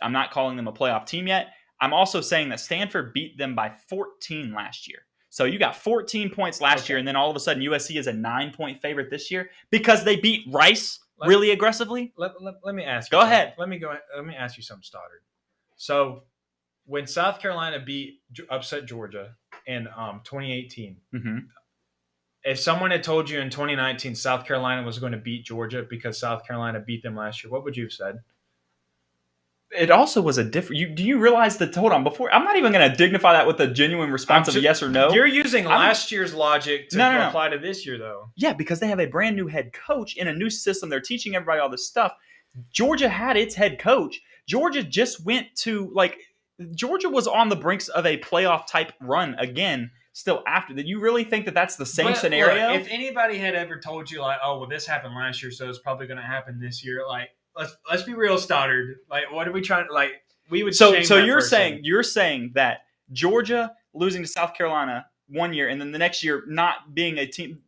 I'm not calling them a playoff team yet. I'm also saying that Stanford beat them by 14 last year. So you got 14 points last year, and then all of a sudden USC is a 9-point favorite this year because they beat Rice really aggressively. Let me ask you. Go ahead. Let me ask you something, Stoddard. So when South Carolina upset Georgia in 2018, if someone had told you in 2019 South Carolina was going to beat Georgia because South Carolina beat them last year, what would you have said? It also was a different. Do you realize that? Hold on, before I'm not even going to dignify that with a genuine response of a yes or no. You're using last year's logic to apply to this year, though. Yeah, because they have a brand new head coach in a new system. They're teaching everybody all this stuff. Georgia had its head coach. Georgia just went to Georgia was on the brinks of a playoff type run again. Still after that, you really think that that's the same scenario? Look, if anybody had ever told you this happened last year, so it's probably going to happen this year, Let's be real, Stoddard. What are we trying to we would So shame that you're person. saying that Georgia losing to South Carolina one year and then the next year not being a team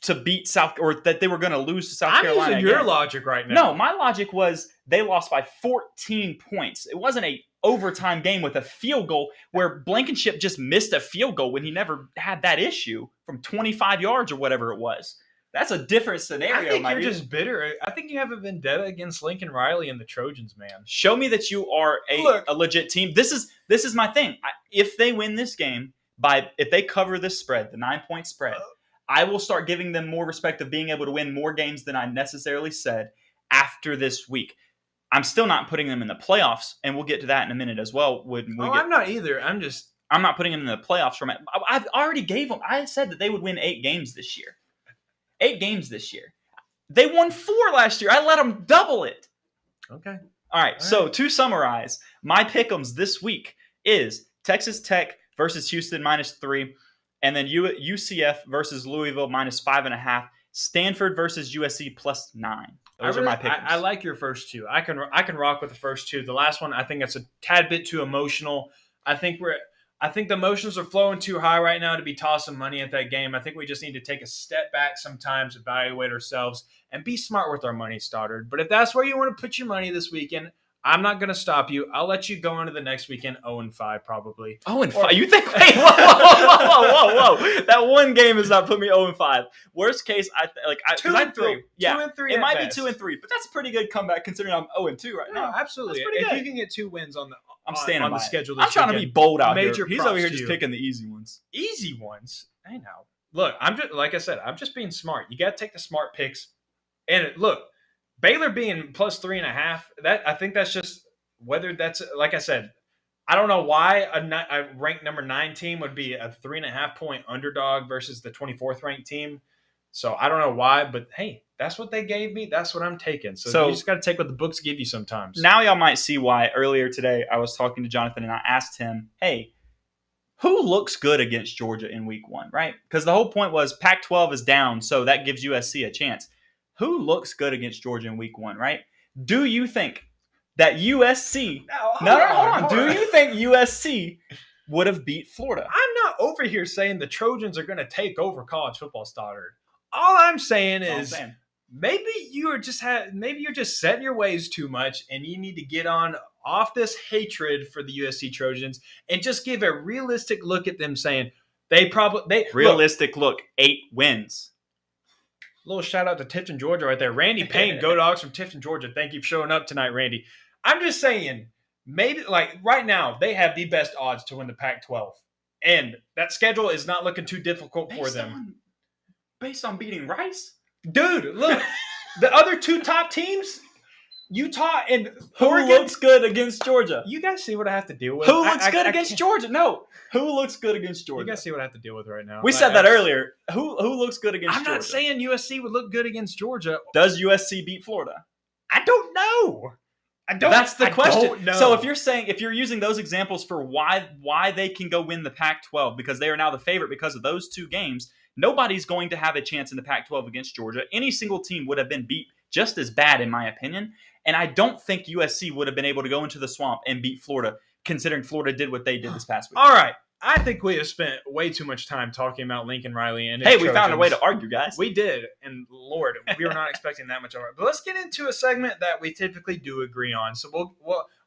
to beat or that they were going to lose to South Carolina. I'm using your logic right now. No, my logic was they lost by 14 points. It wasn't a overtime game with a field goal where Blankenship just missed a field goal when he never had that issue from 25 yards or whatever it was. That's a different scenario. I think you're just bitter. I think you have a vendetta against Lincoln Riley and the Trojans, man. Show me that you are a legit team. This is my thing. If they win this game if they cover this spread, the 9-point spread, I will start giving them more respect of being able to win more games than I necessarily said after this week. I'm still not putting them in the playoffs, and we'll get to that in a minute as well. I'm not either. I'm not putting them in the playoffs from it. I've already gave them. I said that they would win 8 games this year. 8 games this year. They won 4 last year. I let them double it. Okay. All right. So to summarize, my pick'ems this week is Texas Tech versus Houston -3, and then UCF versus Louisville -5.5. Stanford versus USC +9. Those are my pick'ems. I like your first 2. I can rock with the first 2. The last one, I think it's a tad bit too emotional. I think the emotions are flowing too high right now to be tossing money at that game. I think we just need to take a step back sometimes, evaluate ourselves, and be smart with our money, Stoddard. But if that's where you want to put your money this weekend, I'm not going to stop you. I'll let you go into the next weekend 0-5 probably. 0-5? You think? Wait, whoa. That one game has not put me 0-5. Worst case, 2-3. Yeah, 2-3 it might best. be 2-3, but that's a pretty good comeback considering I'm 0-2 right now. No, absolutely. That's pretty If good. you can get 2 wins on the the schedule, I'm trying to be bold out here. Major He's props over here to just you. picking the easy ones. Easy ones. Hey now, look, I'm just like I said, I'm just being smart. You got to take the smart picks. And look, Baylor being +3.5. I think that's just whether that's like I said. I don't know why a ranked number 9 team would be a 3.5-point underdog versus the 24th ranked team. So I don't know why, but hey, that's what they gave me. That's what I'm taking. So you just got to take what the books give you sometimes. Now y'all might see why earlier today I was talking to Jonathan and I asked him, hey, who looks good against Georgia in week 1, right? Because the whole point was Pac-12 is down, so that gives USC a chance. Who looks good against Georgia in week 1, right? Do you think that USC – Do you think USC would have beat Florida? I'm not over here saying the Trojans are going to take over college football, Stoddard. All I'm saying is maybe you're just setting your ways too much, and you need to get off this hatred for the USC Trojans and just give a realistic look at them, saying Realistic look, 8 wins. Little shout out to Tifton, Georgia, right there. Randy Payne, Go Dogs from Tifton, Georgia. Thank you for showing up tonight, Randy. I'm just saying, maybe like right now they have the best odds to win the Pac-12, and that schedule is not looking too difficult for them. Based on beating Rice. Dude, look, the other 2 top teams, Utah and Oregon. Who looks good against Georgia? You guys see what I have to deal with? Who looks good against Georgia? No. Who looks good against Georgia? You guys see what I have to deal with right now? We said that earlier. Who looks good against Georgia? Georgia? I'm not saying USC would look good against Georgia. Does USC beat Florida? I don't know. That's the question. Don't know. So if you're using those examples for why they can go win the Pac-12 because they are now the favorite because of those 2 games, nobody's going to have a chance in the Pac-12 against Georgia. Any single team would have been beat just as bad, in my opinion. And I don't think USC would have been able to go into the swamp and beat Florida, considering Florida did what they did this past week. All right. I think we have spent way too much time talking about Lincoln Riley and his Hey, we Trojans. found a way to argue, guys. We did. And Lord, we were not expecting that much of it. But let's get into a segment that we typically do agree on. So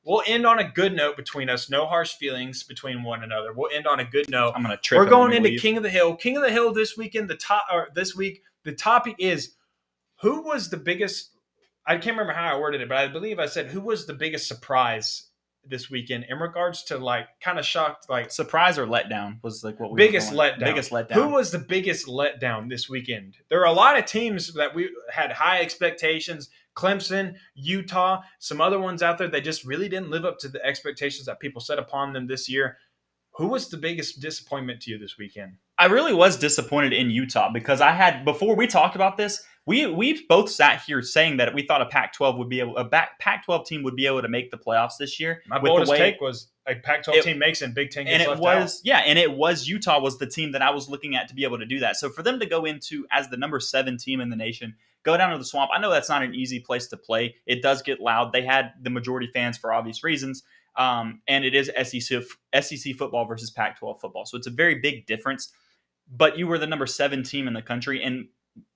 we'll end on a good note between us. No harsh feelings between one another. We'll end on a good note. I'm going to trip. We're going into King of the Hill. King of the Hill this weekend. This week, the topic is who was the biggest. I can't remember how I worded it, but I believe I said who was the biggest surprise this weekend in regards to kind of shocked, surprise or letdown was what we biggest were letdown. Biggest letdown. Who was the biggest letdown this weekend? There are a lot of teams that we had high expectations. Clemson, Utah, some other ones out there that just really didn't live up to the expectations that people set upon them this year. Who was the biggest disappointment to you this weekend? I really was disappointed in Utah because before we talked about this, we both sat here saying that we thought a Pac-12 team would be able to make the playoffs this year. My boldest take was a Pac-12 team makes and Big Ten gets left out. Yeah, and it was Utah was the team that I was looking at to be able to do that. So for them to go into as the number 7 team in the nation, go down to the swamp. I know that's not an easy place to play. It does get loud. They had the majority fans for obvious reasons. And it is SEC football versus Pac-12 football. So it's a very big difference. But you were the number 7 team in the country, and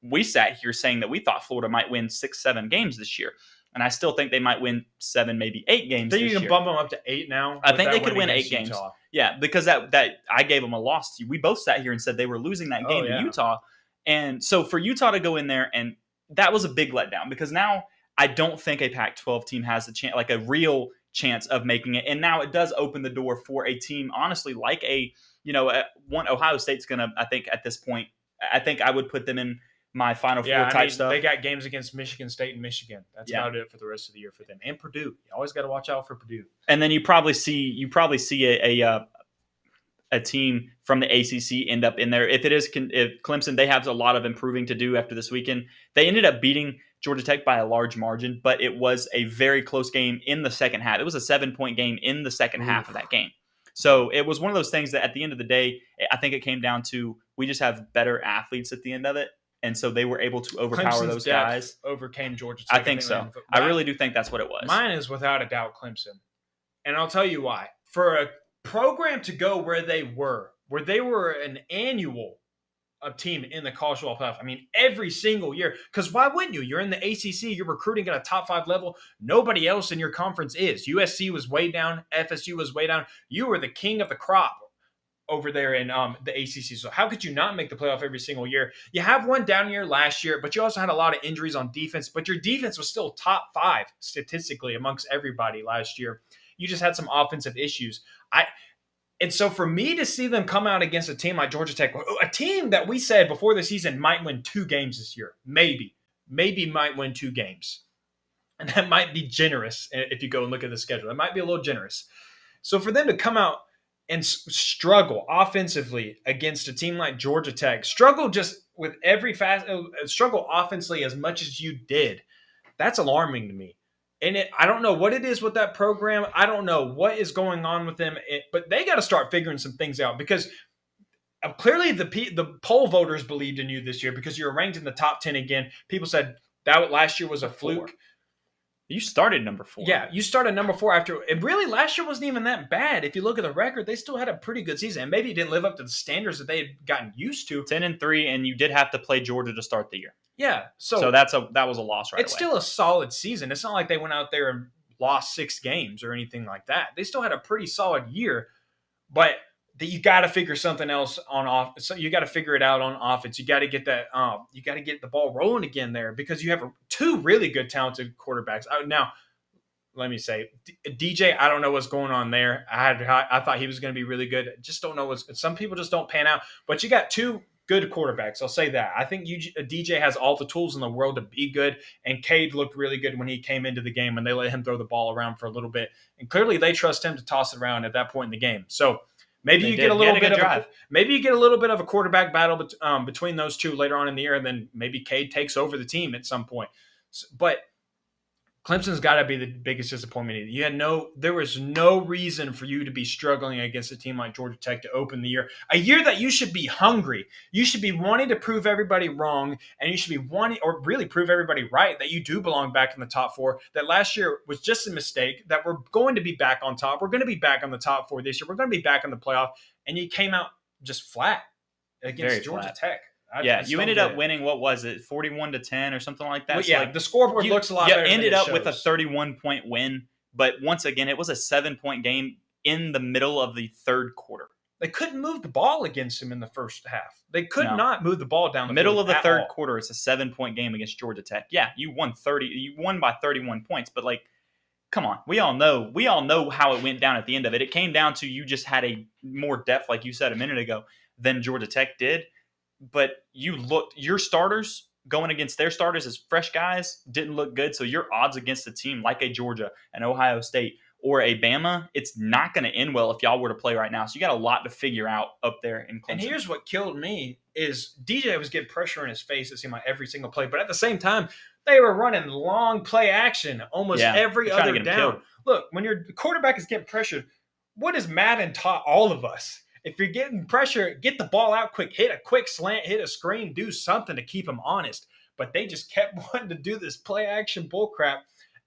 we sat here saying that we thought Florida might win 6-7 games this year. And I still think they might win 7, maybe 8 games this year. You can bump them up to 8 now? I think they could win 8 games. Utah. Yeah, because that I gave them a loss to you. We both sat here and said they were losing that game to Utah. And so for Utah to go in there, and that was a big letdown because now I don't think a Pac-12 team has a chance, like a real chance of making it. And now it does open the door for a team, honestly, like one Ohio State's going to, I think at this point, I think I would put them in my Final Four type stuff. They got games against Michigan State and Michigan. That's about it for the rest of the year for them. And Purdue. You always got to watch out for Purdue. And then you probably see a team from the ACC end up in there. If Clemson, they have a lot of improving to do after this weekend. They ended up beating Georgia Tech by a large margin, but it was a very close game in the second half. It was a 7-point game in the second half of that game. So it was one of those things that at the end of the day, I think it came down to we just have better athletes at the end of it. And so they were able to overpower Clemson's those guys. Overcame Georgia Tech. I think so. I really do think that's what it was. Mine is without a doubt Clemson. And I'll tell you why. For a program to go where they were an annual team in the college football playoff. I mean, every single year. Because why wouldn't you? You're in the ACC. You're recruiting at a top 5 level. Nobody else in your conference is. USC was way down. FSU was way down. You were the king of the crop over there in the ACC. So how could you not make the playoff every single year? You have one down year last year, but you also had a lot of injuries on defense. But your defense was still top 5 statistically amongst everybody last year. You just had some offensive issues. And so for me to see them come out against a team like Georgia Tech, a team that we said before the season might win 2 games this year, maybe might win 2 games. And that might be generous if you go and look at the schedule. That might be a little generous. So for them to come out and struggle offensively against a team like Georgia Tech, struggle just with struggle offensively as much as you did, that's alarming to me. And I don't know what it is with that program. I don't know what is going on with them, but they got to start figuring some things out because clearly the poll voters believed in you this year because you were ranked in the top 10 again. People said that last year was a fluke. You started number 4. Yeah, you started number 4 after. And really, last year wasn't even that bad. If you look at the record, they still had a pretty good season. And maybe it didn't live up to the standards that they had gotten used to. 10-3, and you did have to play Georgia to start the year. Yeah. So that was a loss right It's away. still a solid season. It's not like they went out there and lost 6 games or anything like that. They still had a pretty solid year, but you got to figure something else on off. So you got to figure it out on offense. You got to get that. You got to get the ball rolling again there because you have 2 really good, talented quarterbacks. Now, let me say, DJ, I don't know what's going on there. I thought he was going to be really good. Just don't know some people just don't pan out. But you got 2 good quarterbacks. I'll say that. I think DJ has all the tools in the world to be good, and Cade looked really good when he came into the game, and they let him throw the ball around for a little bit. And clearly, they trust him to toss it around at that point in the game. So maybe you get a little bit of a quarterback battle between those 2 later on in the year, and then maybe Cade takes over the team at some point. But Clemson's got to be the biggest disappointment. There was no reason for you to be struggling against a team like Georgia Tech to open the year. A year that you should be hungry. You should be wanting to prove everybody wrong, and you should be wanting, or really prove everybody right, that you do belong back in the top 4. That last year was just a mistake, that we're going to be back on top. We're going to be back on the top 4 this year. We're going to be back in the playoff, and you came out just flat against Georgia Tech. You ended up winning, what was it, 41-10 or something like that? Well, yeah, the scoreboard looks a lot better. You ended up with a 31-point win, but once again, it was a 7-point game in the middle of the third quarter. They couldn't move the ball against him in the first half. They could not move the ball down the middle field of the third quarter. It's a 7-point game against Georgia Tech. Yeah, you won by 31 points, but come on, we all know how it went down at the end of it. It came down to you just had a more depth, like you said a minute ago, than Georgia Tech did. But your starters going against their starters as fresh guys didn't look good. So your odds against a team like a Georgia, an Ohio State, or a Bama, it's not going to end well if y'all were to play right now. So you got a lot to figure out up there in Clemson. And here's what killed me is DJ was getting pressure in his face, it seemed like, every single play. But at the same time, they were running long play action almost every other down. Look, when your quarterback is getting pressured, what has Madden taught all of us? If you're getting pressure, get the ball out quick, hit a quick slant, hit a screen, do something to keep them honest. But they just kept wanting to do this play action bullcrap,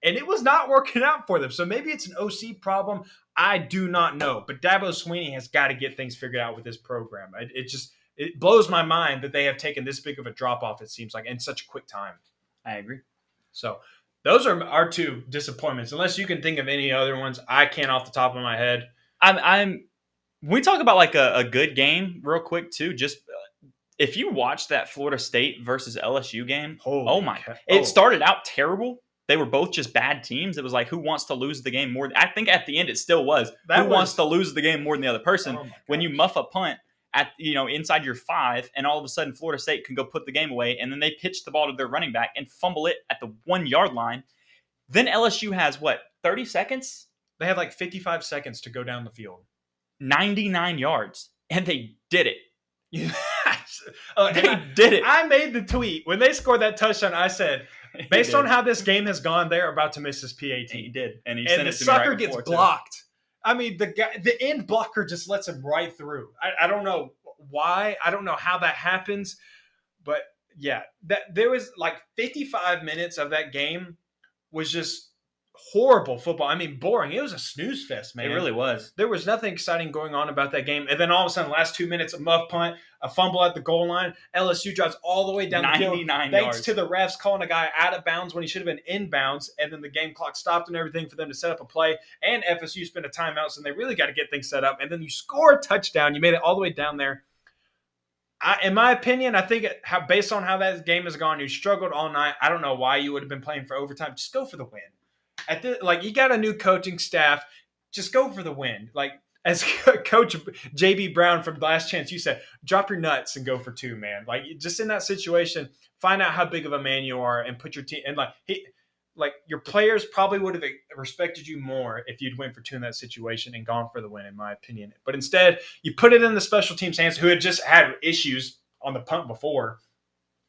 and it was not working out for them. So maybe it's an OC problem. I do not know. But Dabo Swinney has got to get things figured out with this program. It blows my mind that they have taken this big of a drop-off, it seems like, in such a quick time. I agree. So those are our 2 disappointments. Unless you can think of any other ones, I can't off the top of my head. We talk about a good game real quick too. Just if you watch that Florida State versus LSU game, it started out terrible. They were both just bad teams. It was like, who wants to lose the game more? I think at the end it still was. Wants to lose the game more than the other person? When you muff a punt at inside your 5, and all of a sudden Florida State can go put the game away, and then they pitch the ball to their running back and fumble it at the 1-yard line. Then LSU has 30 seconds? They had 55 seconds to go down the field. 99 yards, and they did it. They did it. I made the tweet when they scored that touchdown. I said, based on how this game has gone, they're about to miss this PAT. He did, and the sucker gets blocked. I mean, the end blocker just lets him right through. I don't know why. I don't know how that happens, but yeah, there was 55 minutes of that game was just horrible football. I mean, boring. It was a snooze fest, man. It really was. There was nothing exciting going on about that game. And then all of a sudden, last 2 minutes, a muff punt, a fumble at the goal line. LSU drives all the way down the field. 99 Thanks yards. to the refs calling a guy out of bounds when he should have been inbounds. And then the game clock stopped and everything for them to set up a play. And FSU spent a timeout, so they really got to get things set up. And then you score a touchdown. You made it all the way down there. In my opinion, I think based on how that game has gone, you struggled all night. I don't know why you would have been playing for overtime. Just go for the win. You got a new coaching staff. Just go for the win. As Coach JB Brown from Last Chance, you said, drop your nuts and go for 2, man. Just in that situation, find out how big of a man you are and put your team. And your players probably would have respected you more if you'd went for 2 in that situation and gone for the win, in my opinion. But instead, you put it in the special teams' hands, who had just had issues on the punt before,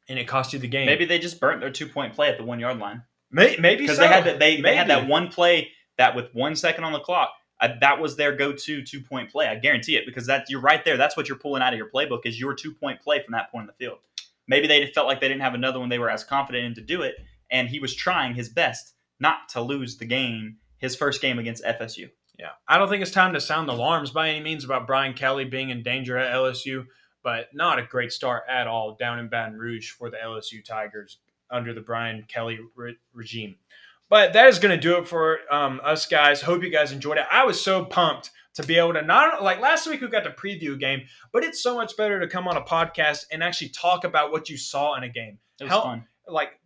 and it cost you the game. Maybe they just burnt their 2-point play at the 1-yard line. Maybe because they had that one play that with 1 second on the clock, that was their go-to 2-point play. I guarantee it, because you're right there. That's what you're pulling out of your playbook is your 2-point play from that point in the field. Maybe they felt like they didn't have another one they were as confident in to do it, and he was trying his best not to lose the game, his first game against FSU. Yeah, I don't think it's time to sound the alarms by any means about Brian Kelly being in danger at LSU, but not a great start at all down in Baton Rouge for the LSU Tigers under the Brian Kelly regime. But that is going to do it for us guys. Hope you guys enjoyed it. I was so pumped to be able to not like last week we got to preview a game, but it's so much better to come on a podcast and actually talk about what you saw in a game. It was fun. Like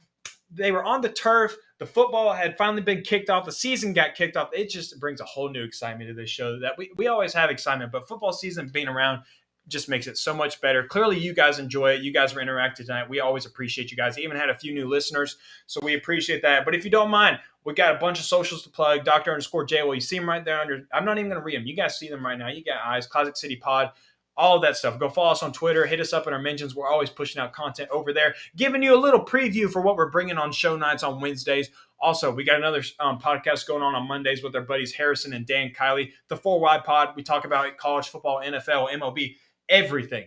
they were on the turf. The football had finally been kicked off. The season got kicked off. It just brings a whole new excitement to this show that we always have excitement, but football season being around just makes it so much better. Clearly, you guys enjoy it. You guys were interactive tonight. We always appreciate you guys. Even had a few new listeners, so we appreciate that. But if you don't mind, we got a bunch of socials to plug. Dr_J. You see them right there under. I'm not even going to read them. You guys see them right now. You got eyes. Classic City Pod. All of that stuff. Go follow us on Twitter. Hit us up in our mentions. We're always pushing out content over there, giving you a little preview for what we're bringing on show nights on Wednesdays. Also, we got another podcast going on Mondays with our buddies Harrison and Dan Kiley. The 4Y Pod. We talk about college football, NFL, MLB, everything.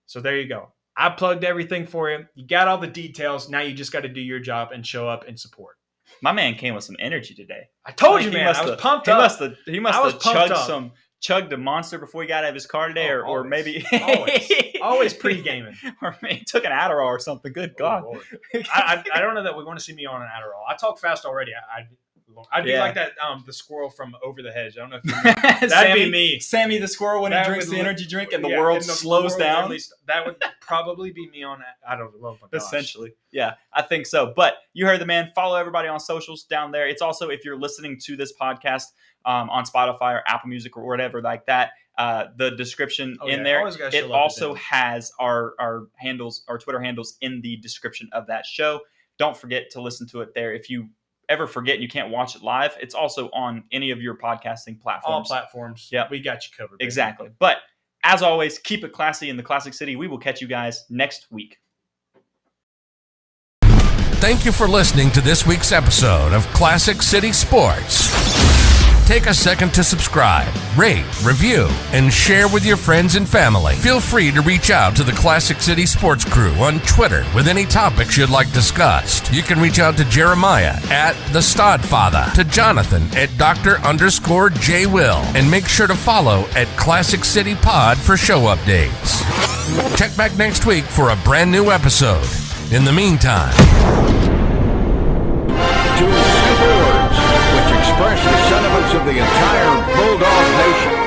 So there you go. I plugged everything for you. You got all the details. Now you just got to do your job and show up and support. My man came with some energy today. I told you, man. I was pumped up. He must have chugged a monster before he got out of his car today, or maybe always pre-gaming, or maybe took an Adderall or something. Good God, I don't know that we want to see me on an Adderall. I talk fast already. I'd be like that the squirrel from Over the Hedge. I don't know if you know. That'd be me, Sammy the squirrel when he drinks the energy drink and the world slows down. That would probably be me on. I don't know. Oh, essentially, yeah, I think so. But you heard the man. Follow everybody on socials down there. It's also if you're listening to this podcast on Spotify or Apple Music or whatever like that. The description there. It also has our handles, our Twitter handles in the description of that show. Don't forget to listen to it there. If you ever forget and you can't watch it live, it's also on any of your podcasting platforms. All platforms. Yeah, we got you covered. Baby. Exactly. But as always, keep it classy in the Classic City. We will catch you guys next week. Thank you for listening to this week's episode of Classic City Sports. Take a second to subscribe, rate, review, and share with your friends and family. Feel free to reach out to the Classic City Sports Crew on Twitter with any topics you'd like discussed. You can reach out to Jeremiah at The Stodfather, to Jonathan at Dr_J Will, and make sure to follow at Classic City Pod for show updates. Check back next week for a brand new episode. In the meantime, express the sentiments of the entire Bulldog Nation.